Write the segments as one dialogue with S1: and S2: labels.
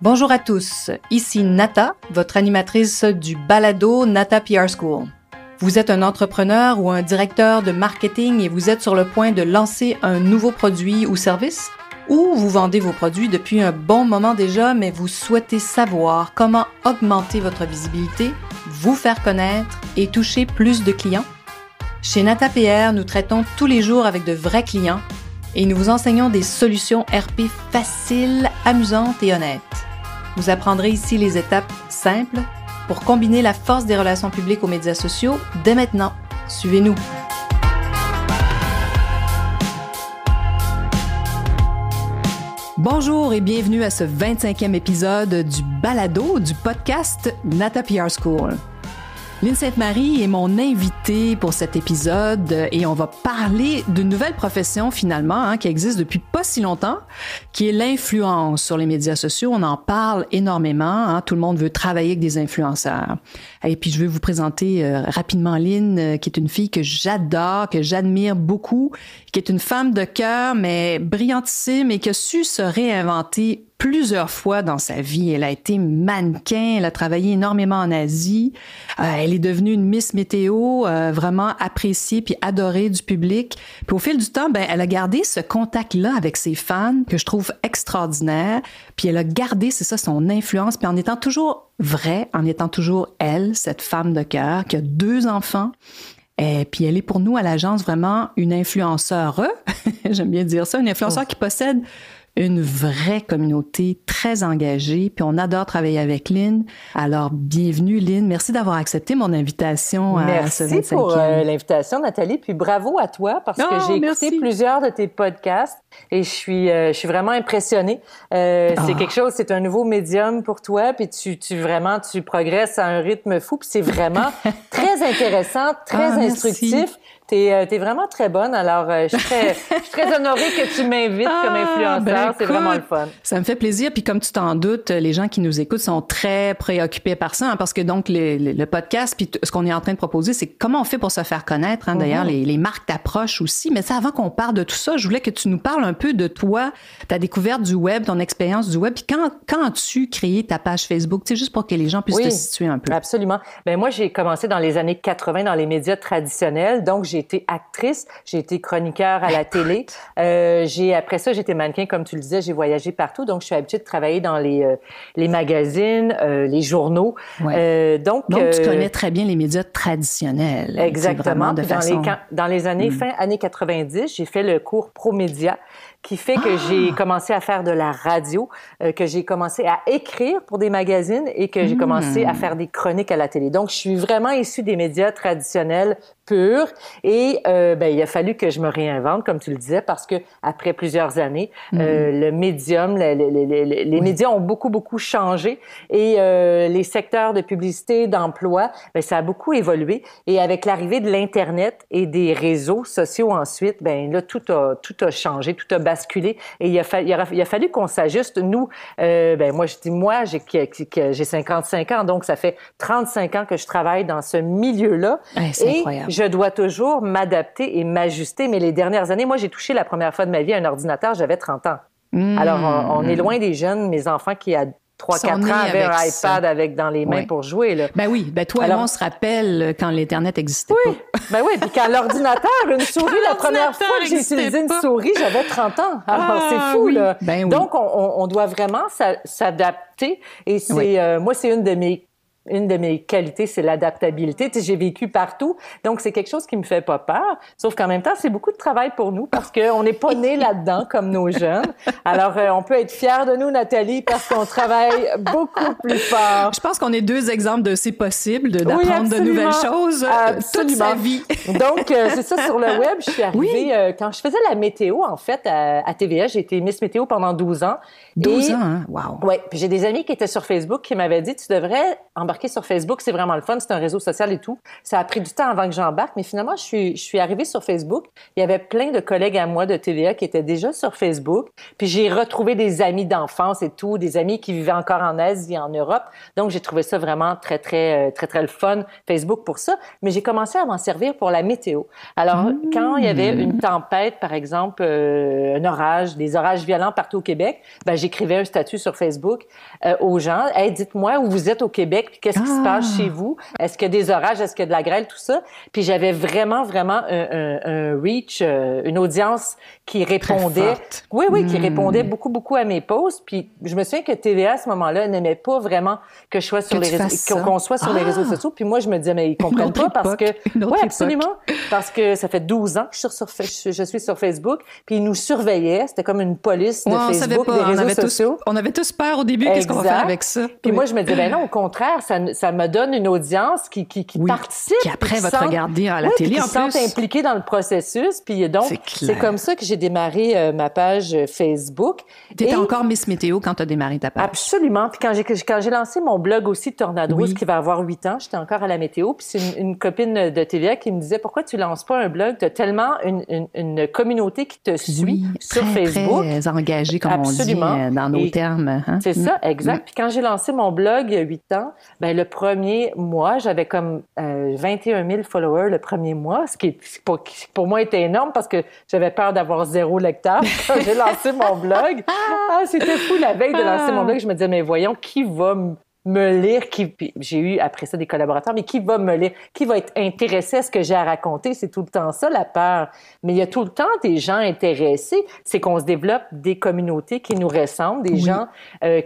S1: Bonjour à tous, ici Nata, votre animatrice du balado Nata PR School. Vous êtes un entrepreneur ou un directeur de marketing et vous êtes sur le point de lancer un nouveau produit ou service? Ou vous vendez vos produits depuis un bon moment déjà, mais vous souhaitez savoir comment augmenter votre visibilité, vous faire connaître et toucher plus de clients? Chez Nata PR, nous traitons tous les jours avec de vrais clients et nous vous enseignons des solutions RP faciles, amusantes et honnêtes. Vous apprendrez ici les étapes simples pour combiner la force des relations publiques aux médias sociaux dès maintenant. Suivez-nous. Bonjour et bienvenue à ce 25e épisode du balado du podcast Nata PR School. Lynn Sainte-Marie est mon invitée pour cet épisode et on va parler d'une nouvelle profession finalement qui existe depuis pas si longtemps, qui est l'influence sur les médias sociaux. On en parle énormément, tout le monde veut travailler avec des influenceurs. Et puis je vais vous présenter rapidement Lynn, qui est une fille que j'adore, que j'admire beaucoup, qui est une femme de cœur, mais brillantissime et qui a su se réinventer plusieurs fois dans sa vie. Elle a été mannequin, elle a travaillé énormément en Asie. Elle est devenue une Miss Météo, vraiment appréciée puis adorée du public. Puis au fil du temps, elle a gardé ce contact-là avec ses fans que je trouve extraordinaire. Puis elle a gardé, c'est ça, son influence. Puis en étant toujours vraie, en étant toujours elle, cette femme de cœur qui a 2 enfants. Et puis elle est pour nous à l'agence vraiment une influenceure, j'aime bien dire ça, une influenceur qui possède une vraie communauté très engagée, puis on adore travailler avec Lynn. Alors, bienvenue Lynn, merci d'avoir accepté mon invitation à ce 25e.
S2: Merci pour l'invitation Nathalie, puis bravo à toi parce que j'ai écouté plusieurs de tes podcasts et je suis vraiment impressionnée. C'est quelque chose, c'est un nouveau médium pour toi, puis tu progresses à un rythme fou, puis c'est vraiment très intéressant, très instructif.
S1: Merci.
S2: T'es vraiment très bonne, alors je suis très honorée que tu m'invites comme influenceur, c'est vraiment le fun.
S1: Ça me fait plaisir, puis comme tu t'en doutes, les gens qui nous écoutent sont très préoccupés par ça, parce que donc le podcast, puis ce qu'on est en train de proposer, c'est comment on fait pour se faire connaître, D'ailleurs, les marques t'approchent aussi, mais ça, avant qu'on parle de tout ça, je voulais que tu nous parles un peu de toi, ta découverte du web, ton expérience du web, puis quand as-tu créé ta page Facebook, juste pour que les gens puissent te situer un peu.
S2: Absolument. Moi, j'ai commencé dans les années 80 dans les médias traditionnels, donc j'ai été actrice, j'ai été chroniqueur à la télé. Après ça, j'étais mannequin, comme tu le disais, j'ai voyagé partout, donc je suis habituée de travailler dans les magazines, les journaux.
S1: Ouais. Donc, tu connais très bien les médias traditionnels.
S2: Exactement.
S1: De
S2: dans les années, fin années 90, j'ai fait le cours ProMédia, qui fait que j'ai commencé à faire de la radio, que j'ai commencé à écrire pour des magazines et que j'ai commencé à faire des chroniques à la télé. Donc, je suis vraiment issue des médias traditionnels purs et il a fallu que je me réinvente, comme tu le disais, parce que après plusieurs années, le médium, les médias ont beaucoup changé et les secteurs de publicité, d'emploi, ça a beaucoup évolué. Et avec l'arrivée de l'Internet et des réseaux sociaux ensuite, là, tout a changé, tout a basculé et il a fallu qu'on s'ajuste. Nous, j'ai 55 ans, donc ça fait 35 ans que je travaille dans ce milieu-là.
S1: C'est incroyable.
S2: Je dois toujours m'adapter et m'ajuster. Mais les dernières années, moi, j'ai touché la première fois de ma vie un ordinateur, j'avais 30 ans. Alors, on est loin des jeunes, mes enfants qui, à 3-4 ans, avaient un iPad dans les mains pour jouer. Là.
S1: Toi et moi, on se rappelle quand l'Internet n'existait pas.
S2: Puis quand l'ordinateur, une souris, la première fois que j'ai utilisé une souris, j'avais 30 ans. Alors, c'est fou, là. Donc, on doit vraiment s'adapter. Et moi, c'est une de mes qualités, c'est l'adaptabilité. J'ai vécu partout, donc c'est quelque chose qui me fait pas peur. Sauf qu'en même temps, c'est beaucoup de travail pour nous parce qu'on n'est pas nés là-dedans comme nos jeunes. Alors, on peut être fiers de nous, Nathalie, parce qu'on travaille beaucoup plus fort.
S1: Je pense qu'on est 2 exemples de c'est possible d'apprendre de nouvelles choses toute sa vie.
S2: Donc, c'est ça, sur le web, je suis arrivée quand je faisais la météo, en fait, à TVA. J'ai été Miss Météo pendant 12 ans.
S1: 12 ans, hein? Wow.
S2: Oui, puis j'ai des amis qui étaient sur Facebook qui m'avaient dit, tu devrais embarquer embarquer sur Facebook, c'est vraiment le fun, c'est un réseau social et tout. Ça a pris du temps avant que j'embarque, mais finalement, je suis arrivée sur Facebook. Il y avait plein de collègues à moi de TVA qui étaient déjà sur Facebook. Puis j'ai retrouvé des amis d'enfance et tout, des amis qui vivaient encore en Asie, en Europe. Donc, j'ai trouvé ça vraiment très le fun, Facebook pour ça. Mais j'ai commencé à m'en servir pour la météo. Alors, quand il y avait une tempête, par exemple, un orage, des orages violents partout au Québec, ben j'écrivais un statut sur Facebook aux gens. Hey, dites-moi où vous êtes au Québec, puis qu'est-ce qui se passe chez vous? Est-ce qu'il y a des orages? Est-ce qu'il y a de la grêle? Tout ça. Puis j'avais vraiment un reach, une audience qui répondait. Oui, qui répondait beaucoup à mes posts. Puis je me souviens que TVA, à ce moment-là, n'aimait pas vraiment que je sois sur les réseaux, qu'on soit sur les réseaux sociaux. Puis moi, je me disais, mais ils comprennent pas parce que... Oui, absolument. Parce que ça fait 12 ans que je suis sur Facebook. Puis ils nous surveillaient. C'était comme une police de Facebook, des réseaux sociaux.
S1: On avait tous peur au début. Qu'est-ce qu'on va faire avec ça?
S2: Puis moi, je me disais, ben non, au contraire, ça me donne une audience qui participe.
S1: Qui après va te regarder à la télé en plus.
S2: Qui sont impliqués dans le processus. Puis donc, c'est comme ça que j'ai démarré ma page Facebook.
S1: T'étais encore Miss Météo quand t'as démarré ta page.
S2: Absolument. Puis quand j'ai lancé mon blog aussi, Tornado, qui va avoir 8 ans, j'étais encore à la météo. Puis c'est une copine de TVA qui me disait, pourquoi tu lances pas un blog? Tu as tellement une communauté qui te suit sur Facebook.
S1: Très engagée, comme on dit dans nos termes. Hein?
S2: C'est ça, exact. Puis quand j'ai lancé mon blog il y a 8 ans, ben le premier mois, j'avais comme 21 000 followers le premier mois, ce qui pour moi était énorme parce que j'avais peur d'avoir 0 lecteur quand j'ai lancé mon blog. C'était fou la veille de lancer mon blog. Je me disais, mais voyons, qui va me lire, puis j'ai eu après ça des collaborateurs, mais qui va me lire, qui va être intéressé à ce que j'ai à raconter, c'est tout le temps ça la peur. Mais il y a tout le temps des gens intéressés, c'est qu'on se développe des communautés qui nous ressemblent, des gens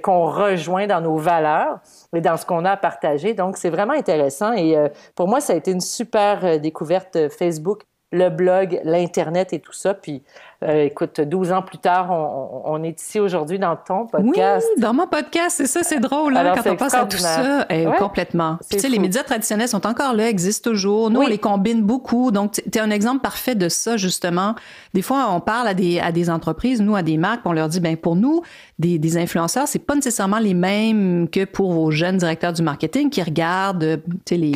S2: qu'on rejoint dans nos valeurs et dans ce qu'on a à partager. Donc c'est vraiment intéressant et pour moi ça a été une super découverte Facebook, le blog, l'Internet et tout ça. Puis, écoute, 12 ans plus tard, on est ici aujourd'hui dans ton podcast.
S1: Oui, dans mon podcast, c'est ça, c'est drôle, hein, quand on pense à tout ça. Complètement. Puis, tu sais, les médias traditionnels sont encore là, existent toujours. Nous, on les combine beaucoup. Donc, tu es un exemple parfait de ça, justement. Des fois, on parle à des entreprises, nous, à des marques, on leur dit, ben pour nous, des influenceurs, c'est pas nécessairement les mêmes que pour vos jeunes directeurs du marketing qui regardent, tu sais, les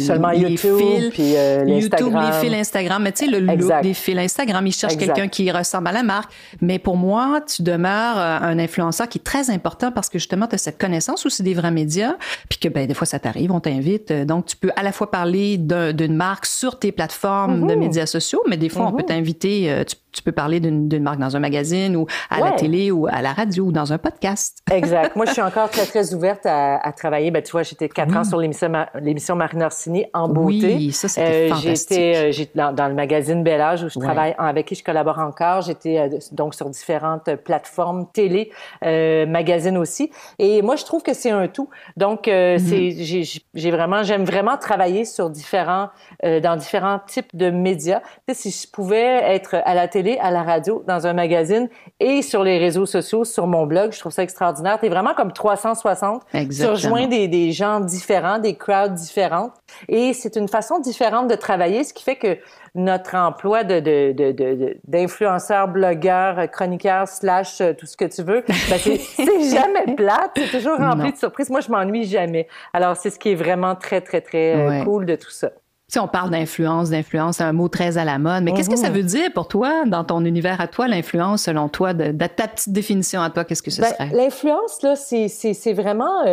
S2: fils, puis
S1: YouTube, les fils Instagram, mais tu sais, le look des fils Instagram, ils cherchent quelqu'un qui ressemble à la marque. Mais pour moi, tu demeures un influenceur qui est très important parce que justement, tu as cette connaissance aussi des vrais médias, puis que ben des fois, ça t'arrive, on t'invite. Donc, tu peux à la fois parler d'une marque sur tes plateformes de médias sociaux, mais des fois, on peut t'inviter, tu peux parler d'une marque dans un magazine ou à la télé ou à la radio ou dans un podcast.
S2: Exact. Moi, je suis encore très, très ouverte à travailler. Ben, tu vois, j'étais 4 ans sur l'émission Marine Orsini en beauté.
S1: Oui, ça, c'était fantastique.
S2: J'étais dans le magazine Bel Âge où je travaille, avec qui je collabore encore. J'étais donc sur différentes plateformes, télé, magazine aussi. Et moi, je trouve que c'est un tout. Donc, j'aime vraiment travailler sur dans différents types de médias. Tu sais, si je pouvais être à la télé, à la radio, dans un magazine et sur les réseaux sociaux, sur mon blog, je trouve ça extraordinaire. T'es vraiment comme 360.
S1: Exactement.
S2: Tu rejoins des gens différents, des crowds différentes. Et c'est une façon différente de travailler, ce qui fait que notre emploi d'influenceur, blogueur, chroniqueur, / tout ce que tu veux, ben c'est jamais plate, c'est toujours rempli de surprises. Moi, je m'ennuie jamais. Alors, c'est ce qui est vraiment très, très, très cool de tout ça.
S1: Si on parle d'influence, c'est un mot très à la mode, mais qu'est-ce que ça veut dire pour toi, dans ton univers à toi, l'influence, selon toi, de ta petite définition à toi, qu'est-ce que ce serait?
S2: L'influence, là, c'est vraiment...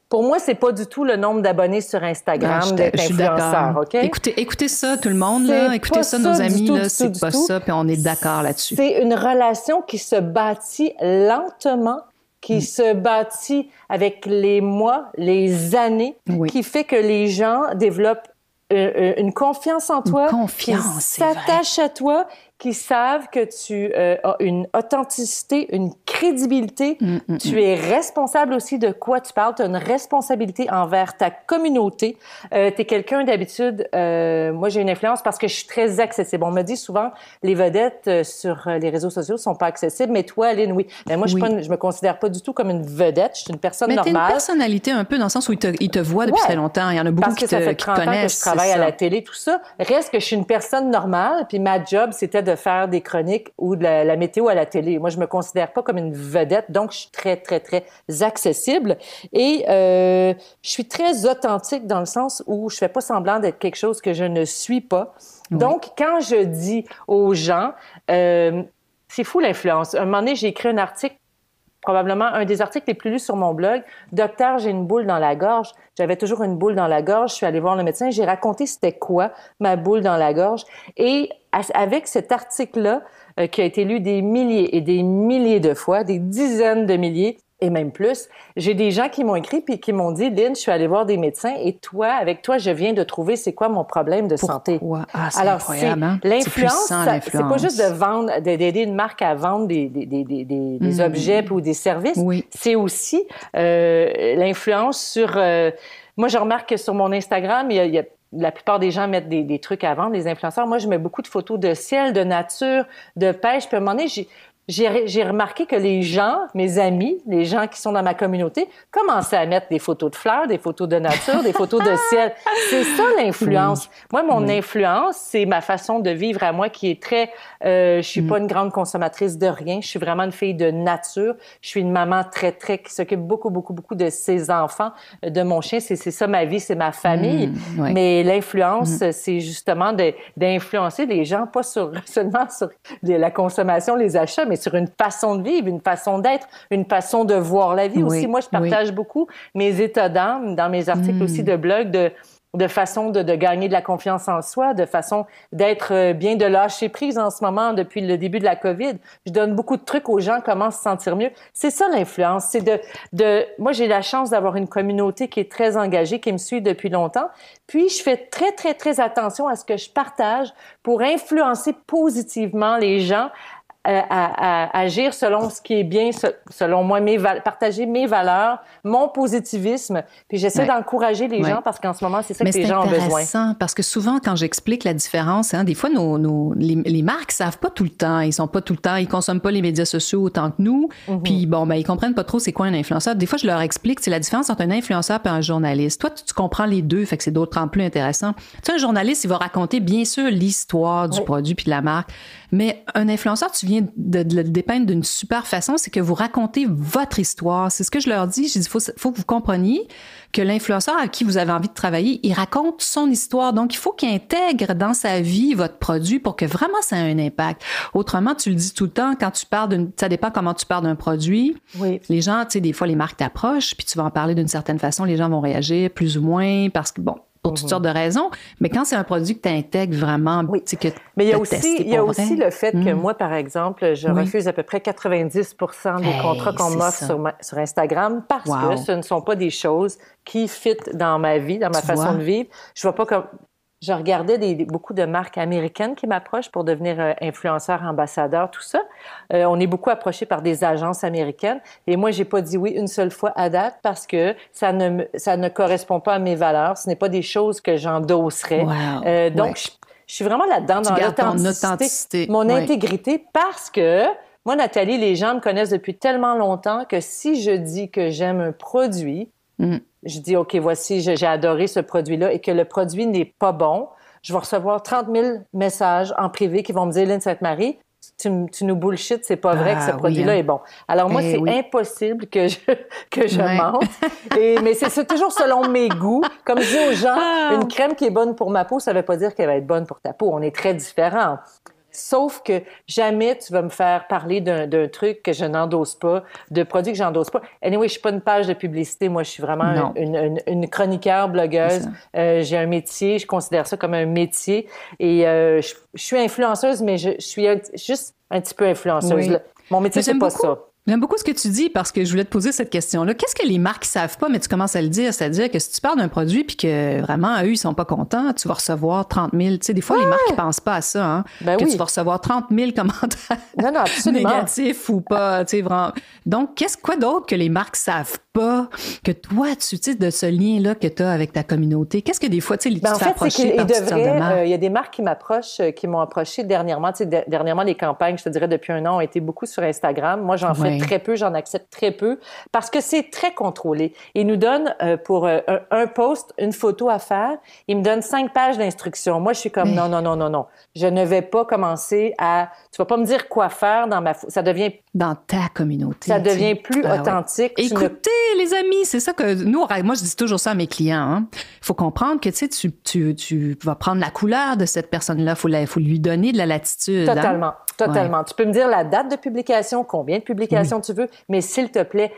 S2: pour moi, c'est pas du tout le nombre d'abonnés sur Instagram d'être influenceur, OK?
S1: Écoutez ça, tout le monde, là. Écoutez ça, nos amis, là. C'est pas ça, puis on est d'accord là-dessus.
S2: C'est une relation qui se bâtit lentement, qui se bâtit avec les mois, les années, qui fait que les gens développent une confiance en toi, qui s'attachent à toi, qui savent que tu as une authenticité, une crédibilité. Tu es responsable aussi de quoi tu parles. Tu as une responsabilité envers ta communauté. Tu es quelqu'un d'habitude... moi, j'ai une influence parce que je suis très accessible. On me dit souvent, les vedettes sur les réseaux sociaux sont pas accessibles, mais toi, Aline, oui. Mais moi, je me considère pas du tout comme une vedette. Je suis une personne normale.
S1: Mais t'es une personnalité un peu dans le sens où ils te voient depuis très longtemps. Il y en a beaucoup qui te connaissent.
S2: Parce que ça fait 30 ans que je travaille à la télé, tout ça. Reste que je suis une personne normale, puis ma job, c'était de faire des chroniques ou de la météo à la télé. Moi, je me considère pas comme une vedette, donc je suis très, très, très accessible. Et je suis très authentique dans le sens où je fais pas semblant d'être quelque chose que je ne suis pas. Oui. Donc, quand je dis aux gens, c'est fou l'influence. Un moment donné, j'ai écrit un article, probablement un des articles les plus lus sur mon blog. « Docteur, j'ai une boule dans la gorge. » J'avais toujours une boule dans la gorge. Je suis allée voir le médecin. J'ai raconté c'était quoi ma boule dans la gorge. Et avec cet article-là, qui a été lu des milliers et des milliers de fois, des dizaines de milliers, et même plus, j'ai des gens qui m'ont écrit puis qui m'ont dit « Lynn, je suis allée voir des médecins et toi, avec toi, je viens de trouver c'est quoi mon problème de santé. »
S1: C'est alors, incroyable, hein?
S2: L'influence, c'est pas juste de vendre, d'aider une marque à vendre des objets ou des services. Oui. C'est aussi l'influence sur... moi, je remarque que sur mon Instagram, il y a la plupart des gens mettent des trucs à vendre, les influenceurs. Moi, je mets beaucoup de photos de ciel, de nature, de pêche. Puis à un moment donné, j'ai remarqué que les gens, mes amis, les gens qui sont dans ma communauté, commençaient à mettre des photos de fleurs, des photos de nature, des photos de ciel. C'est ça l'influence. Oui. Moi, mon influence, c'est ma façon de vivre à moi qui est très... je suis pas une grande consommatrice de rien. Je suis vraiment une fille de nature. Je suis une maman très, très... qui s'occupe beaucoup, beaucoup, beaucoup de ses enfants, de mon chien. C'est ça ma vie, c'est ma famille. Oui. Mais l'influence, c'est justement d'influencer les gens, pas seulement sur la consommation, les achats, mais sur une façon de vivre, une façon d'être, une façon de voir la vie aussi. Moi, je partage beaucoup mes états d'âme dans mes articles aussi de blog, de façon de gagner de la confiance en soi, de façon d'être bien, de lâcher prise en ce moment depuis le début de la COVID. Je donne beaucoup de trucs aux gens, comment se sentir mieux. C'est ça l'influence. C'est moi, j'ai la chance d'avoir une communauté qui est très engagée, qui me suit depuis longtemps. Puis, je fais très, très, très attention à ce que je partage pour influencer positivement les gens à agir selon ce qui est bien, selon moi, partager mes valeurs, mon positivisme. Puis j'essaie d'encourager les gens parce qu'en ce moment, c'est ça que les gens ont besoin.
S1: Mais c'est intéressant parce que souvent, quand j'explique la différence, des fois, les marques savent pas tout le temps. Ils sont pas tout le temps, ils consomment pas les médias sociaux autant que nous. Puis bon, ils comprennent pas trop c'est quoi un influenceur. Des fois, je leur explique, c'est la différence entre un influenceur et un journaliste. Toi, tu comprends les deux, fait que c'est d'autant plus intéressant. Tu sais, un journaliste, il va raconter, bien sûr, l'histoire du produit puis de la marque. Mais un influenceur, tu viens de le dépeindre d'une super façon, c'est que vous racontez votre histoire. C'est ce que je leur dis. Je dis, faut que vous compreniez que l'influenceur à qui vous avez envie de travailler, il raconte son histoire. Donc, il faut qu'il intègre dans sa vie votre produit pour que vraiment ça ait un impact. Autrement, tu le dis tout le temps, quand tu parles ça dépend comment tu parles d'un produit. Oui. Les gens, tu sais, des fois, les marques t'approchent, puis tu vas en parler d'une certaine façon, les gens vont réagir plus ou moins parce que, pour toutes sortes de raisons. Mais quand c'est un produit que tu intègres vraiment, tu sais, que
S2: mais il y a aussi le fait que moi, par exemple, je refuse à peu près 90% des contrats qu'on m'offre sur Instagram parce que ce ne sont pas des choses qui fitent dans ma vie, dans ma façon de vivre. Je vois pas comme... Je regardais beaucoup de marques américaines qui m'approchent pour devenir influenceur, ambassadeur, tout ça. On est beaucoup approchés par des agences américaines. Et moi, j'ai pas dit oui une seule fois à date parce que ça ne correspond pas à mes valeurs. Ce n'est pas des choses que j'endosserais. Wow. Donc, je suis vraiment là-dedans, dans l'authenticité, mon intégrité, parce que moi, Nathalie, les gens me connaissent depuis tellement longtemps que si je dis que j'aime un produit, je dis, OK, voici, j'ai adoré ce produit-là et que le produit n'est pas bon, je vais recevoir 30 000 messages en privé qui vont me dire, Lynn Sainte-Marie, tu nous bullshit, c'est pas vrai que ce produit-là est bon. Alors moi, c'est impossible que je mente. Mais c'est toujours selon mes goûts. Comme je dis aux gens, une crème qui est bonne pour ma peau, ça veut pas dire qu'elle va être bonne pour ta peau. On est très différents. Sauf que jamais tu vas me faire parler d'un truc que je n'endosse pas, de produits que j'endosse pas. Anyway, je suis pas une page de publicité. Moi, je suis vraiment une chroniqueur, blogueuse. J'ai un métier. Je considère ça comme un métier. Et je suis influenceuse, mais je suis juste un petit peu influenceuse. Oui. Mon métier, c'est pas ça.
S1: J'aime beaucoup ce que tu dis parce que je voulais te poser cette question-là. Qu'est-ce que les marques savent pas, mais tu commences à le dire? C'est-à-dire que si tu parles d'un produit puis que vraiment, eux, ils sont pas contents, tu vas recevoir 30 000. Tu sais, des fois, les marques, ils pensent pas à ça, hein? Tu vas recevoir 30 000 commentaires négatifs ou pas, tu sais, vraiment. Donc, quoi d'autre que les marques savent pas? pas que toi, tu sais, de ce lien-là que tu as avec ta communauté? Qu'est-ce que des fois, tu sais, tu te
S2: en
S1: fais
S2: fait,
S1: approcher par toutes sortes de marques?
S2: il y a des marques qui m'approchent, qui m'ont approché dernièrement. Tu sais, dernièrement, les campagnes, je te dirais, depuis un an, ont été beaucoup sur Instagram. Moi, j'en fais très peu, j'en accepte très peu parce que c'est très contrôlé. Ils nous donnent, pour un post, une photo à faire, ils me donnent 5 pages d'instructions. Moi, je suis comme, non. Je ne vais pas commencer à... Tu vas pas me dire quoi faire dans ma... Ça devient...
S1: Dans ta communauté.
S2: Ça devient plus authentique.
S1: Ouais. Écoutez, les amis, c'est ça que nous, moi, je dis toujours ça à mes clients. Hein. Il faut comprendre que, tu sais, tu vas prendre la couleur de cette personne-là. Il faut lui donner de la latitude.
S2: Totalement.
S1: Ouais.
S2: Tu peux me dire la date de publication, combien de publications tu veux, mais s'il te plaît,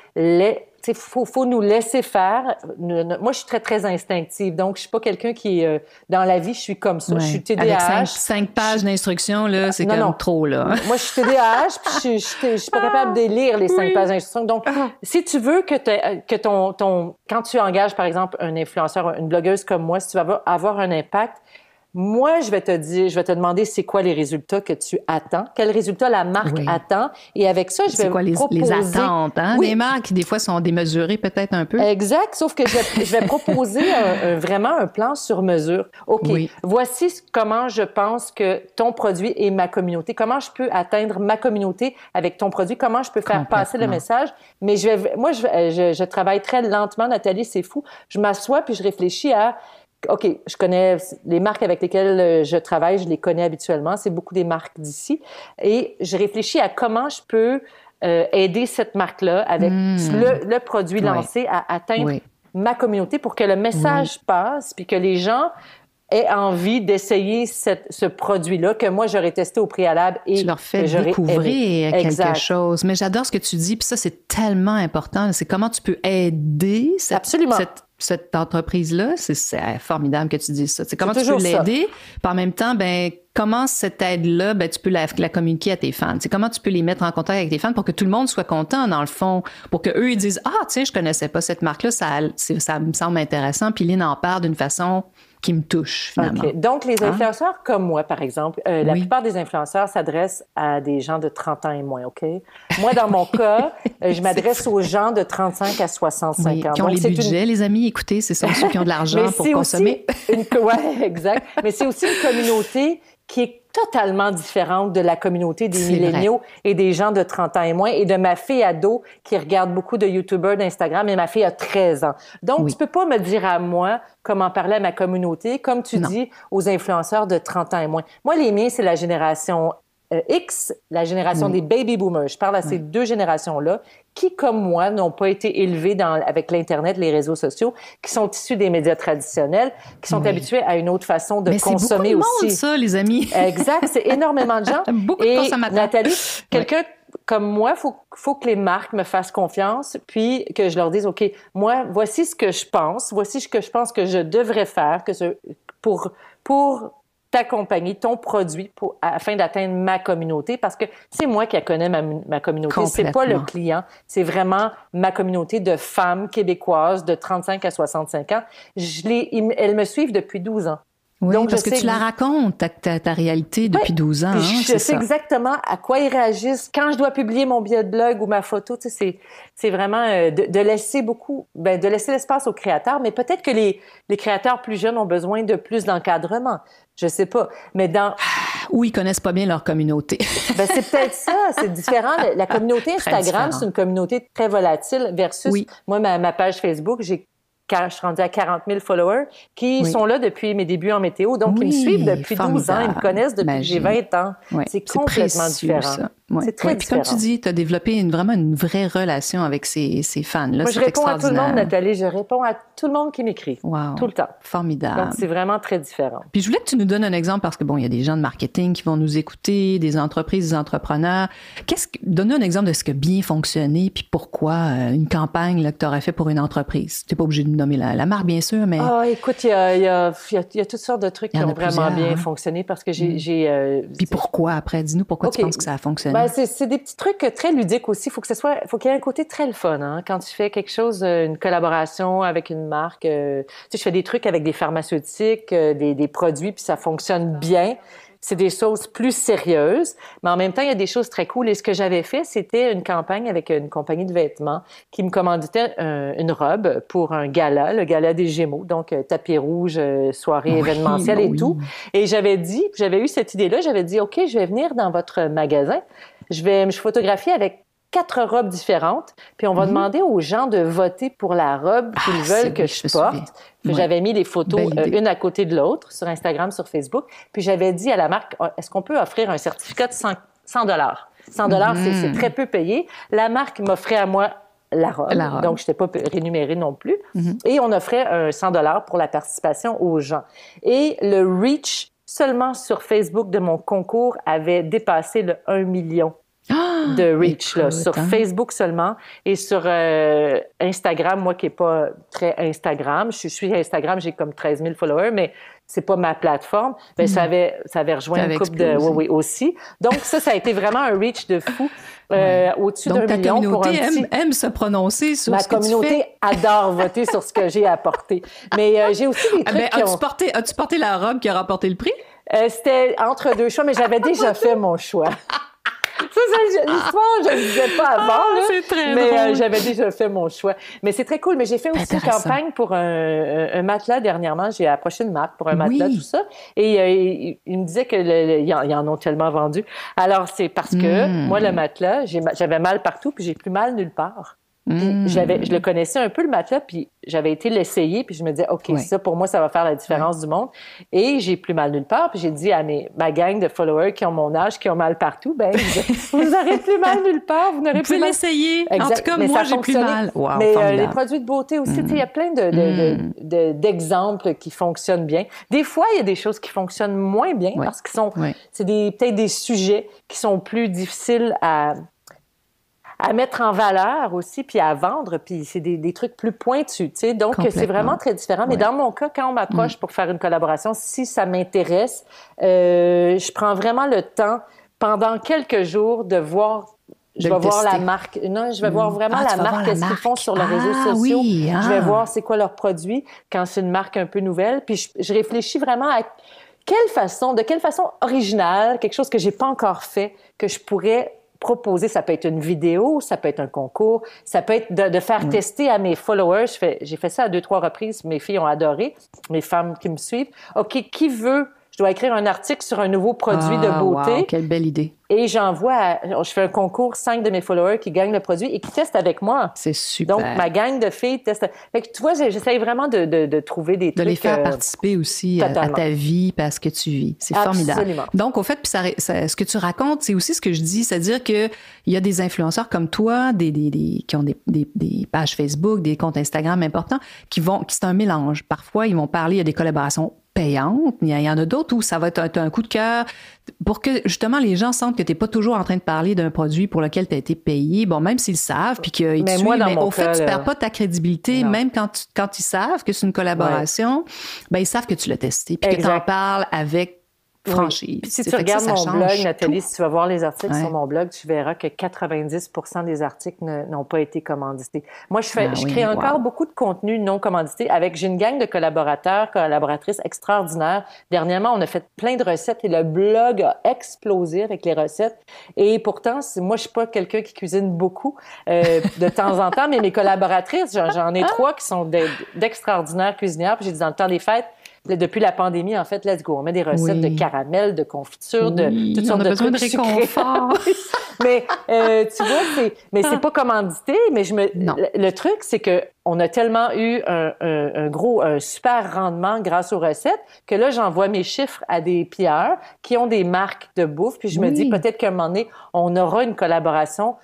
S2: faut nous laisser faire. Moi, je suis très, très instinctive. Donc, je suis pas quelqu'un qui, dans la vie, je suis comme ça. Je suis TDAH.
S1: Avec 5 pages d'instructions, là, c'est comme trop, là.
S2: Moi, je suis TDAH, puis je suis pas capable de lire les 5 pages d'instructions. Donc, si tu veux que quand tu engages, par exemple, un influenceur, une blogueuse comme moi, si tu vas avoir un impact, moi, je vais te demander c'est quoi les résultats que tu attends, quels résultats la marque attend, et avec ça, je vais proposer...
S1: les attentes, hein? Les marques, qui des fois, sont démesurées peut-être un peu.
S2: Exact, sauf que je vais proposer vraiment un plan sur mesure. OK, voici comment je pense que ton produit est ma communauté, comment je peux atteindre ma communauté avec ton produit, comment je peux faire passer le message, mais je travaille très lentement, Nathalie, c'est fou. Je m'assois puis je réfléchis à... OK, je connais les marques avec lesquelles je travaille, je les connais habituellement. C'est beaucoup des marques d'ici. Et je réfléchis à comment je peux aider cette marque-là avec le produit lancé à atteindre ma communauté pour que le message passe puis que les gens aient envie d'essayer ce produit-là que moi, j'aurais testé au préalable et
S1: tu leur fais découvrir quelque chose. Mais j'adore ce que tu dis, puis ça, c'est tellement important. C'est comment tu peux aider cette entreprise-là. C'est formidable que tu dises ça. C'est comment tu peux l'aider, puis en même temps, comment cette aide-là, tu peux la communiquer à tes fans. C'est comment tu peux les mettre en contact avec tes fans pour que tout le monde soit content, dans le fond, pour qu'eux, ils disent « Ah, tiens, je connaissais pas cette marque-là, ça me semble intéressant. » Puis Lynn en parle d'une façon qui me touche, finalement.
S2: Okay. Donc, les influenceurs comme moi, par exemple, la plupart des influenceurs s'adressent à des gens de 30 ans et moins, OK? Moi, dans mon cas, je m'adresse aux gens de 35 à 65 ans.
S1: Qui ont les budgets, les amis, écoutez, c'est ceux qui ont de l'argent pour consommer.
S2: Oui, exact. Mais c'est aussi une communauté qui est totalement différente de la communauté des milléniaux et des gens de 30 ans et moins et de ma fille ado qui regarde beaucoup de YouTubers d'Instagram et ma fille a 13 ans. Donc, tu peux pas me dire à moi comment parler à ma communauté comme tu dis aux influenceurs de 30 ans et moins. Moi, les miens, c'est la génération X, la génération des baby boomers. Je parle à ces deux générations-là qui, comme moi, n'ont pas été élevés avec l'Internet, les réseaux sociaux, qui sont issus des médias traditionnels, qui sont habitués à une autre façon de consommer aussi.
S1: C'est beaucoup de monde, ça, les amis.
S2: Exact, c'est énormément de gens.
S1: Beaucoup de consommateurs.
S2: Nathalie, quelqu'un comme moi, faut que les marques me fassent confiance, puis que je leur dise, OK, moi, voici ce que je pense, voici ce que je pense que je devrais faire pour t'accompagner, ton produit afin d'atteindre ma communauté, parce que c'est moi qui connais ma communauté. C'est pas le client, c'est vraiment ma communauté de femmes québécoises de 35 à 65 ans. Elles me suivent depuis 12 ans.
S1: Oui, donc, parce que tu la racontes, ta réalité depuis 12 ans.
S2: Je sais exactement à quoi ils réagissent. Quand je dois publier mon billet de blog ou ma photo, tu sais, c'est vraiment de laisser de laisser l'espace aux créateurs, mais peut-être que les créateurs plus jeunes ont besoin de plus d'encadrement. Je sais pas. Mais
S1: ou ils connaissent pas bien leur communauté.
S2: C'est peut-être ça. C'est différent. La communauté Instagram, c'est une communauté très volatile versus moi, ma page Facebook, je suis rendue à 40 000 followers qui sont là depuis mes débuts en météo. Donc, ils me suivent depuis 12 ans. Ils me connaissent depuis que j'ai 20 ans. C'est complètement différent. Ça. C'est très différent.
S1: Puis comme tu dis, tu as développé vraiment une vraie relation avec ces fans-là.
S2: Moi, je réponds à tout le monde, Nathalie. Je réponds à tout le monde qui m'écrit.
S1: Wow.
S2: Tout le temps.
S1: Formidable.
S2: Donc, c'est vraiment très différent.
S1: Puis je voulais que tu nous donnes un exemple parce que, il y a des gens de marketing qui vont nous écouter, des entreprises, des entrepreneurs. Donne-nous un exemple de ce qui a bien fonctionné puis pourquoi une campagne là, que tu aurais fait pour une entreprise. Tu n'es pas obligé de nommer la marque, bien sûr, mais...
S2: Écoute, il y a toutes sortes de trucs qui ont vraiment bien fonctionné parce que j'ai...
S1: Puis pourquoi, après? Dis-nous pourquoi tu penses que ça a fonctionné.
S2: C'est des petits trucs très ludiques aussi. Faut qu'il y ait un côté très le fun, hein. Quand tu fais quelque chose, une collaboration avec une marque, tu sais, je fais des trucs avec des pharmaceutiques, des produits, puis ça fonctionne bien. c'est des choses plus sérieuses, mais en même temps, il y a des choses très cool. Et ce que j'avais fait, c'était une campagne avec une compagnie de vêtements qui me commanditait une robe pour un gala, le gala des Gémeaux, donc tapis rouge, soirée événementielle et tout. Et j'avais eu cette idée-là, j'avais dit, OK, je vais venir dans votre magasin, je vais me photographier avec 4 robes différentes, puis on va demander aux gens de voter pour la robe qu'ils veulent que je porte. J'avais mis les photos une à côté de l'autre sur Instagram, sur Facebook, puis j'avais dit à la marque, est-ce qu'on peut offrir un certificat de 100 $? 100 $, c'est très peu payé. La marque m'offrait à moi la robe. Donc je n'étais pas rémunérée non plus. Et on offrait 100 $ pour la participation aux gens. Et le reach seulement sur Facebook de mon concours avait dépassé le 1 million de reach, là, sur Facebook seulement. Et sur Instagram, moi qui n'ai pas très Instagram, je suis Instagram, j'ai comme 13 000 followers, mais c'est pas ma plateforme. Ben, ça avait rejoint une couple de... Oui, aussi. Donc ça a été vraiment un reach de fou. Au-dessus d'un million.
S1: Donc, ta communauté aime se prononcer sur ce que tu fais. Ma communauté
S2: adore voter sur ce que j'ai apporté. Mais j'ai aussi des trucs
S1: As-tu porté la robe qui a remporté le prix?
S2: C'était entre deux choix, mais j'avais déjà fait mon choix. L'histoire, je ne le disais pas avant,
S1: c'est très
S2: mais
S1: drôle.
S2: J'avais déjà fait mon choix. Mais c'est très cool. Mais j'ai fait aussi une campagne pour un matelas dernièrement. J'ai approché une marque pour un matelas, tout ça. Et il me disait qu'ils en ont tellement vendu. Alors, c'est parce que moi, le matelas, j'avais mal partout, puis j'ai plus mal nulle part. Puis je le connaissais un peu, le matelas, puis j'avais été l'essayer, puis je me disais, OK, ça, pour moi, ça va faire la différence du monde. Et j'ai plus mal nulle part, puis j'ai dit à ma gang de followers qui ont mon âge, qui ont mal partout, ben vous n'aurez plus mal nulle part, vous n'aurez plus mal.
S1: Vous pouvez l'essayer. En tout cas,
S2: mais
S1: moi, j'ai plus mal. Wow,
S2: mais les produits de beauté aussi, tu sais, il y a plein d'exemples qui fonctionnent bien. Des fois, il y a des choses qui fonctionnent moins bien parce que c'est peut-être des sujets qui sont plus difficiles à mettre en valeur aussi, puis à vendre, puis c'est des trucs plus pointus, tu sais. Donc, c'est vraiment très différent. Mais dans mon cas, quand on m'approche pour faire une collaboration, si ça m'intéresse, je prends vraiment le temps, pendant quelques jours, de voir... Je vais voir la marque. Non, je vais voir vraiment la marque, qu'est-ce qu'ils font sur les réseaux sociaux. Je vais voir c'est quoi leurs produits quand c'est une marque un peu nouvelle. Puis je réfléchis vraiment à de quelle façon originale, quelque chose que j'ai pas encore fait, que je pourrais proposer. Ça peut être une vidéo, ça peut être un concours, ça peut être de faire tester à mes followers. J'ai fait ça à 2-3 reprises. Mes filles ont adoré, mes femmes qui me suivent. OK, qui veut... Je dois écrire un article sur un nouveau produit de beauté.
S1: Wow, quelle belle idée.
S2: Et je fais un concours, 5 de mes followers qui gagnent le produit et qui testent avec moi.
S1: C'est super.
S2: Donc, ma gang de filles teste. Fait que, tu vois, j'essaye vraiment de trouver des trucs.
S1: De les faire participer aussi à ta vie, à ce que tu vis. C'est formidable.
S2: Absolument.
S1: Donc, au fait, puis ce que tu racontes, c'est aussi ce que je dis, c'est-à-dire qu'il y a des influenceurs comme toi, qui ont des pages Facebook, des comptes Instagram importants, c'est un mélange. Parfois, ils vont parler, il y a des collaborations payantes, il y en a d'autres où ça va être un coup de cœur pour que justement les gens sentent que tu n'es pas toujours en train de parler d'un produit pour lequel tu as été payé, bon, même s'ils savent, puis qu'ils te suivent, mais au fait, tu ne perds pas ta crédibilité, même quand ils savent que c'est une collaboration, ben ils savent que tu l'as testé, puis que tu en parles avec franchise.
S2: Puis si tu regardes mon blog, Nathalie, si tu vas voir les articles sur mon blog, tu verras que 90% des articles n'ont pas été commandités. Moi, je crée encore beaucoup de contenu non commandité. J'ai une gang de collaboratrices extraordinaires. Dernièrement, on a fait plein de recettes et le blog a explosé avec les recettes. Et pourtant, moi, je suis pas quelqu'un qui cuisine beaucoup de temps en temps, mais mes collaboratrices, j'en ai 3 qui sont d'extraordinaires cuisinières. Puis j'ai dit, dans le temps des fêtes, depuis la pandémie, en fait, let's go. On met des recettes de caramel, de confiture, de toutes sortes de trucs
S1: réconfort.
S2: Mais tu vois, c'est pas commandité. Mais le truc, c'est que on a tellement eu un super rendement grâce aux recettes que là, j'envoie mes chiffres à des pilleurs qui ont des marques de bouffe. Puis je me dis peut-être qu'à un moment donné, on aura une collaboration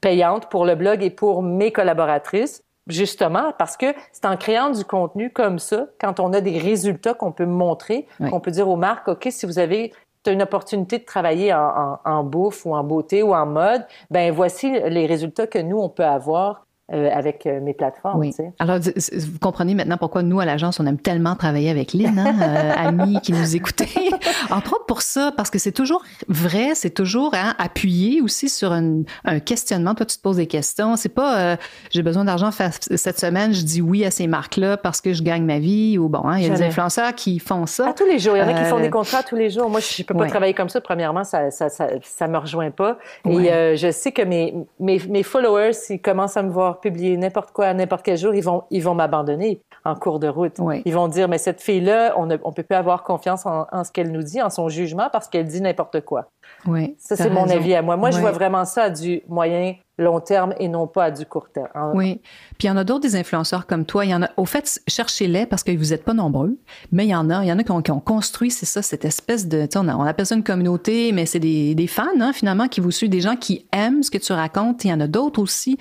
S2: payante pour le blog et pour mes collaboratrices. Justement, parce que c'est en créant du contenu comme ça, quand on a des résultats qu'on peut montrer, qu'on peut dire aux marques, OK, si vous avez une opportunité de travailler en bouffe ou en beauté ou en mode, ben voici les résultats que nous, on peut avoir avec mes plateformes.
S1: Oui.
S2: Tu sais.
S1: Alors, vous comprenez maintenant pourquoi nous, à l'agence, on aime tellement travailler avec Lynn, amie qui nous écoutait. Entre autres pour ça, parce que c'est toujours vrai, c'est toujours appuyé aussi sur un questionnement. Toi, tu te poses des questions. C'est pas j'ai besoin d'argent cette semaine, je dis oui à ces marques-là parce que je gagne ma vie. Ou bon, il y a des influenceurs qui font ça.
S2: À tous les jours. Il y en a qui font des contrats tous les jours. Moi, je peux pas travailler comme ça. Premièrement, ça me rejoint pas. Et je sais que mes followers, s'ils commencent à me voir publier n'importe quoi à n'importe quel jour, ils vont m'abandonner en cours de route.
S1: Oui.
S2: Ils vont dire, mais cette fille-là, on peut plus avoir confiance en ce qu'elle nous dit, en son jugement, parce qu'elle dit n'importe quoi.
S1: Oui.
S2: Ça, c'est mon avis à moi. Moi, je vois vraiment ça à du moyen, long terme et non pas à du court terme.
S1: Oui. Puis il y en a d'autres des influenceurs comme toi. Il y en a. Au fait, cherchez-les parce que vous n'êtes pas nombreux, mais il y en a qui ont construit, c'est ça, cette espèce de, on appelle ça une communauté, mais c'est des fans, finalement, qui vous suivent, des gens qui aiment ce que tu racontes. Il y en a d'autres aussi.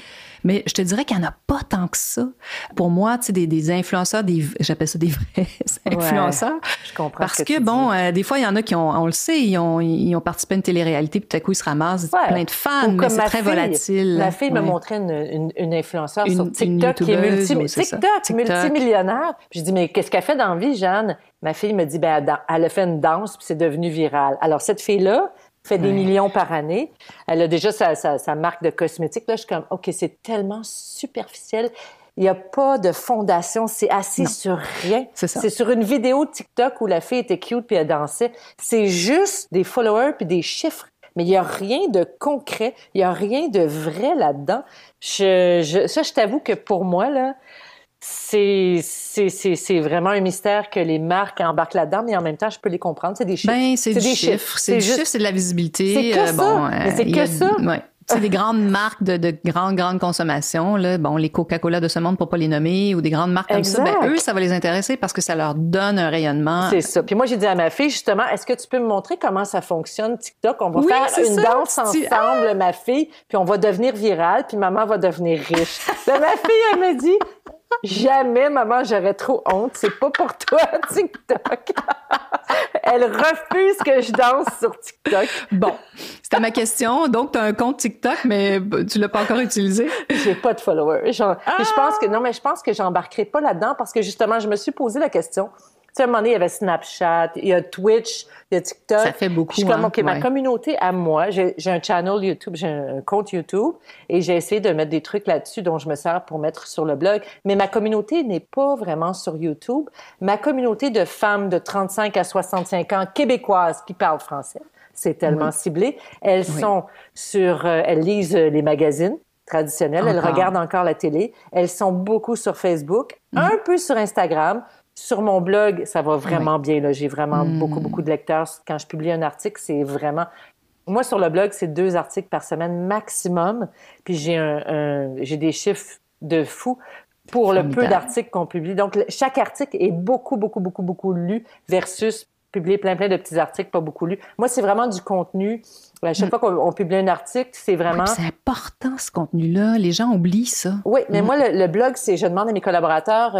S1: Mais je te dirais qu'il n'y en a pas tant que ça. Pour moi, tu sais, des influenceurs, j'appelle ça des vrais influenceurs.
S2: Ouais, je comprends.
S1: Parce que bon, des fois, il y en a qui on le sait, ils ont participé à une télé-réalité, puis tout à coup, ils se ramassent plein de fans, mais c'est très volatile.
S2: Ma fille me montrait une influenceure sur TikTok qui est multimillionnaire. Puis je dis, mais qu'est-ce qu'elle fait dans la vie, Jeanne? Ma fille me dit, elle a fait une danse, puis c'est devenu viral. Alors, cette fille-là, fait des millions par année. Elle a déjà sa marque de cosmétiques. Là, je suis comme, OK, c'est tellement superficiel. Il n'y a pas de fondation. C'est assis sur rien. C'est sur une vidéo de TikTok où la fille était cute puis elle dansait. C'est juste des followers puis des chiffres. Mais il n'y a rien de concret. Il n'y a rien de vrai là-dedans. Je t'avoue que pour moi, là, c'est vraiment un mystère que les marques embarquent là-dedans, mais en même temps, je peux les comprendre. C'est des chiffres.
S1: C'est des chiffres. C'est de la visibilité.
S2: C'est que ça. Mais c'est que ça.
S1: Ouais. C'est des grandes marques de grande consommation, là. Bon, les Coca-Cola de ce monde, pour pas les nommer, ou des grandes marques comme ça. Eux, ça va les intéresser parce que ça leur donne un rayonnement.
S2: C'est ça. Puis moi, j'ai dit à ma fille, justement, est-ce que tu peux me montrer comment ça fonctionne, TikTok? On va faire une danse ensemble, ma fille, puis on va devenir virale, puis maman va devenir riche. Là, ma fille, elle me dit, jamais, maman, j'aurais trop honte. C'est pas pour toi, TikTok. Elle refuse que je danse sur TikTok.
S1: Bon, c'était ma question. Donc, tu as un compte TikTok, mais tu l'as pas encore utilisé?
S2: J'ai pas de followers. Je pense que j'embarquerai pas là-dedans parce que justement, je me suis posé la question. Tu sais, à un moment donné, il y avait Snapchat, il y a Twitch, il y a TikTok.
S1: Ça fait beaucoup.
S2: Je suis comme, OK, ma communauté à moi, j'ai un channel YouTube, j'ai un compte YouTube et j'ai essayé de mettre des trucs là-dessus dont je me sers pour mettre sur le blog. Mais ma communauté n'est pas vraiment sur YouTube. Ma communauté de femmes de 35 à 65 ans québécoises qui parlent français, c'est tellement ciblé. Elles sont elles lisent les magazines traditionnels, elles regardent encore la télé. Elles sont beaucoup sur Facebook, un peu sur Instagram. Sur mon blog, ça va vraiment bien. Là. J'ai vraiment beaucoup de lecteurs. Quand je publie un article, c'est vraiment... Moi, sur le blog, c'est 2 articles par semaine maximum. Puis j'ai des chiffres de fou pour le peu d'articles qu'on publie. Donc, chaque article est beaucoup lu versus publier plein de petits articles, pas beaucoup lus. Moi, c'est vraiment du contenu. À chaque fois qu'on publie un article, c'est vraiment...
S1: c'est important, ce contenu-là. Les gens oublient ça.
S2: Oui, mais moi, le blog, c'est... Je demande à mes collaborateurs...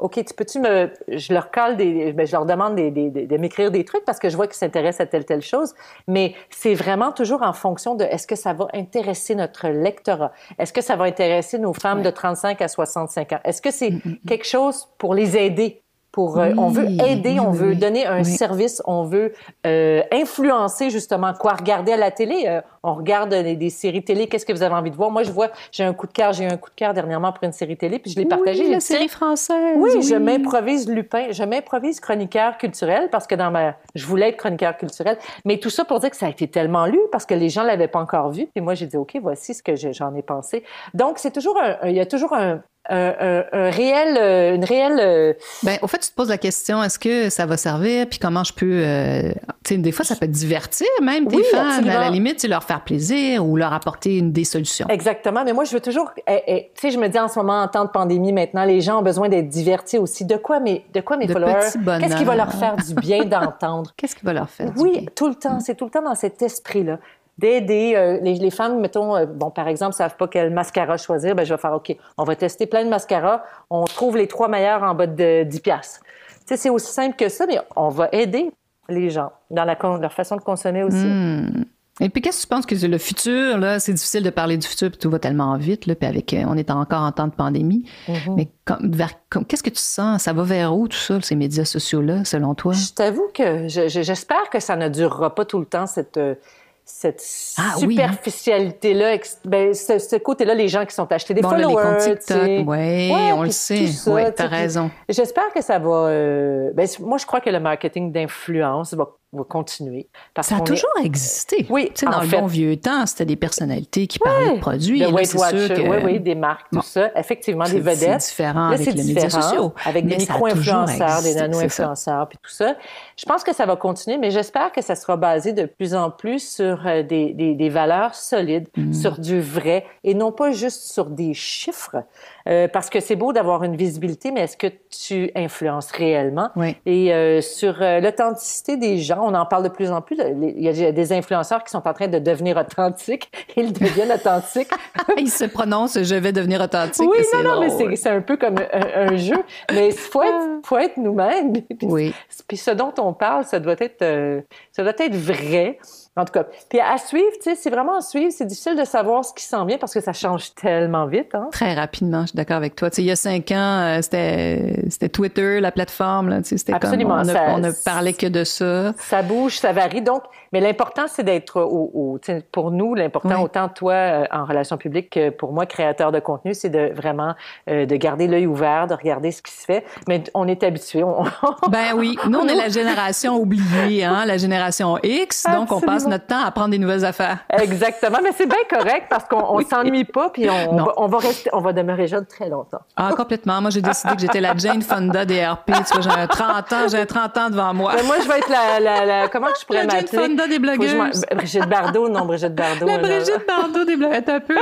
S2: OK, je leur colle je leur demande de m'écrire des trucs parce que je vois qu'ils s'intéressent à telle chose, mais c'est vraiment toujours en fonction de est-ce que ça va intéresser notre lectorat? Est-ce que ça va intéresser nos femmes de 35 à 65 ans? Est-ce que c'est quelque chose pour les aider? On veut aider, on veut donner un service, on veut influencer justement quoi regarder à la télé. On regarde des séries télé. Qu'est-ce que vous avez envie de voir? Moi, je vois, j'ai eu un coup de cœur dernièrement pour une série télé, puis je l'ai partagée.
S1: La série française.
S2: Oui, je m'improvise Lupin, je m'improvise chroniqueur culturel parce que je voulais être chroniqueur culturel. Mais tout ça pour dire que ça a été tellement lu parce que les gens l'avaient pas encore vu. Puis moi, j'ai dit, OK, voici ce que j'en ai pensé. Donc, c'est toujours il y a toujours une réelle...
S1: Au fait, tu te poses la question, est-ce que ça va servir? Puis comment je peux... tu sais, des fois, ça peut divertir même tes fans. Absolument. À la limite, leur faire plaisir ou leur apporter des solutions.
S2: Exactement. Mais moi, je veux toujours... tu sais, je me dis en ce moment, en temps de pandémie, maintenant, les gens ont besoin d'être divertis aussi. De quoi mes followers? Qu'est-ce qui va leur faire du bien d'entendre?
S1: Qu'est-ce qui va leur faire du bien?
S2: Oui, tout le temps. C'est tout le temps dans cet esprit-là. D'aider les femmes, mettons, par exemple, ne savent pas quel mascara choisir, je vais faire, OK, on va tester plein de mascaras, on trouve les 3 meilleurs en bas de 10$. Tu sais, c'est aussi simple que ça, mais on va aider les gens dans leur façon de consommer aussi.
S1: Et puis, qu'est-ce que tu penses que c'est le futur, là? C'est difficile de parler du futur, puis tout va tellement vite, là, puis on est encore en temps de pandémie. Mais qu'est-ce que tu sens? Ça va vers où, tout ça, ces médias sociaux-là, selon toi?
S2: Je t'avoue que j'espère que ça ne durera pas tout le temps, cette superficialité-là, ce côté-là, les gens qui sont achetés des followers.
S1: Là, les comptes TikTok, on le sait. Oui, t'as raison.
S2: J'espère que ça va... moi, je crois que le marketing d'influence va continuer.
S1: Ça a toujours existé.
S2: Oui,
S1: tu sais, dans le bon vieux temps, c'était des personnalités qui parlaient de produits.
S2: De Weight Watchers, oui, des marques, tout ça. Effectivement, des vedettes.
S1: C'est différent avec les médias sociaux.
S2: Avec des micro-influenceurs, des nano-influenceurs, puis tout ça. Je pense que ça va continuer, mais j'espère que ça sera basé de plus en plus sur des valeurs solides, sur du vrai, et non pas juste sur des chiffres. Parce que c'est beau d'avoir une visibilité, mais est-ce que tu influences réellement?
S1: Oui.
S2: Et sur l'authenticité des gens, on en parle de plus en plus. Il y a des influenceurs qui sont en train de devenir authentiques. Ils deviennent authentiques.
S1: Ils se prononcent « je vais devenir authentique ».
S2: Oui, non, mais c'est un peu comme un jeu. Mais il faut être nous-mêmes. Puis ce dont on parle, ça doit être vrai. En tout cas, puis à suivre, tu sais, c'est vraiment à suivre. C'est difficile de savoir ce qui s'en vient parce que ça change tellement vite. Hein?
S1: Très rapidement, je suis d'accord avec toi. Tu sais, il y a 5 ans, c'était Twitter, la plateforme. Là, tu sais, c'était
S2: absolument,
S1: comme on ne parlait que de ça.
S2: Ça bouge, ça varie. Donc, mais l'important, c'est d'être pour nous, l'important, autant toi en relations publiques que pour moi, créateur de contenu, c'est de vraiment de garder l'œil ouvert, de regarder ce qui se fait. Mais on est habitués.
S1: Ben oui, nous, on est la génération oubliée, hein, la génération X. Donc, on passe notre temps à apprendre des nouvelles affaires.
S2: Exactement, mais c'est bien correct parce qu'on s'ennuie pas puis on va demeurer jeune très longtemps.
S1: Ah, complètement. Moi, j'ai décidé que j'étais la Jane Fonda des RP. Tu vois, j'ai 30 ans devant moi.
S2: Mais moi, je vais être la comment je pourrais m'appeler?
S1: La Jane Fonda des blogueuses.
S2: Brigitte Bardot, non, Brigitte Bardot.
S1: La Brigitte Bardot des blogueuses. Un peu,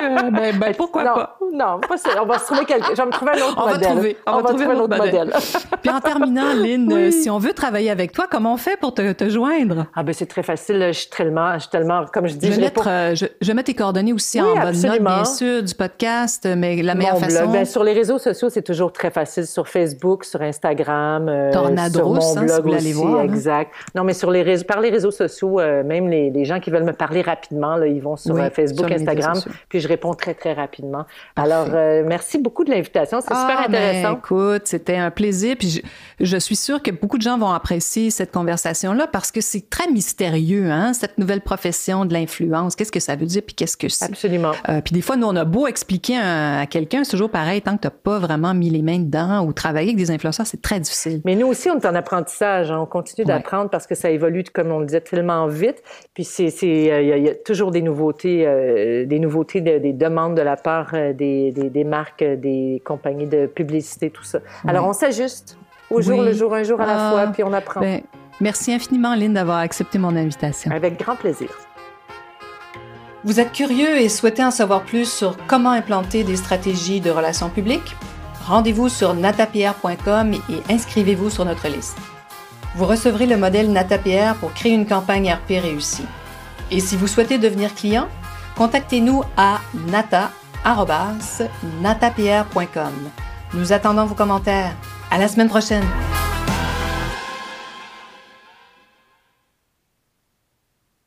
S1: pourquoi pas?
S2: Non, pas ça. On va se trouver je vais me trouver un autre modèle.
S1: On va trouver un autre modèle. Puis en terminant, Lynn, si on veut travailler avec toi, comment on fait pour te joindre?
S2: Ah ben c'est très facile. Je suis tellement, comme je dis,
S1: je mets tes coordonnées aussi en bas de note, bien sûr, du podcast, mais la meilleure façon...
S2: Blog. Sur les réseaux sociaux, c'est toujours très facile. Sur Facebook, sur Instagram,
S1: Tornadros,
S2: sur mon blog
S1: si vous
S2: aussi,
S1: voir,
S2: exact. Non, mais par les réseaux sociaux, même les gens qui veulent me parler rapidement, là, ils vont sur Facebook, sur Instagram, puis je réponds très, très rapidement. Parfait. Alors, merci beaucoup de l'invitation. C'est super intéressant.
S1: Écoute, c'était un plaisir. Puis je suis sûre que beaucoup de gens vont apprécier cette conversation-là parce que c'est très mystérieux, hein, cette nouvelle profession de l'influence. Qu'est-ce que ça veut dire puis qu'est-ce que c'est?
S2: Absolument.
S1: Puis des fois, nous, on a beau expliquer à quelqu'un, c'est toujours pareil, tant que t'as pas vraiment mis les mains dedans ou travaillé avec des influenceurs, c'est très difficile.
S2: Mais nous aussi, on est en apprentissage. Hein. On continue d'apprendre parce que ça évolue, comme on le disait, tellement vite. Puis il y a toujours des nouveautés, des demandes de la part des marques, des compagnies de publicité, tout ça. Alors, on s'ajuste au jour le jour, un jour à la fois, puis on apprend.
S1: Merci infiniment, Lynn, d'avoir accepté mon invitation.
S2: Avec grand plaisir.
S1: Vous êtes curieux et souhaitez en savoir plus sur comment implanter des stratégies de relations publiques? Rendez-vous sur natapierre.com et inscrivez-vous sur notre liste. Vous recevrez le modèle NataPR pour créer une campagne RP réussie. Et si vous souhaitez devenir client, contactez-nous à natapierre.com. Nous attendons vos commentaires. À la semaine prochaine!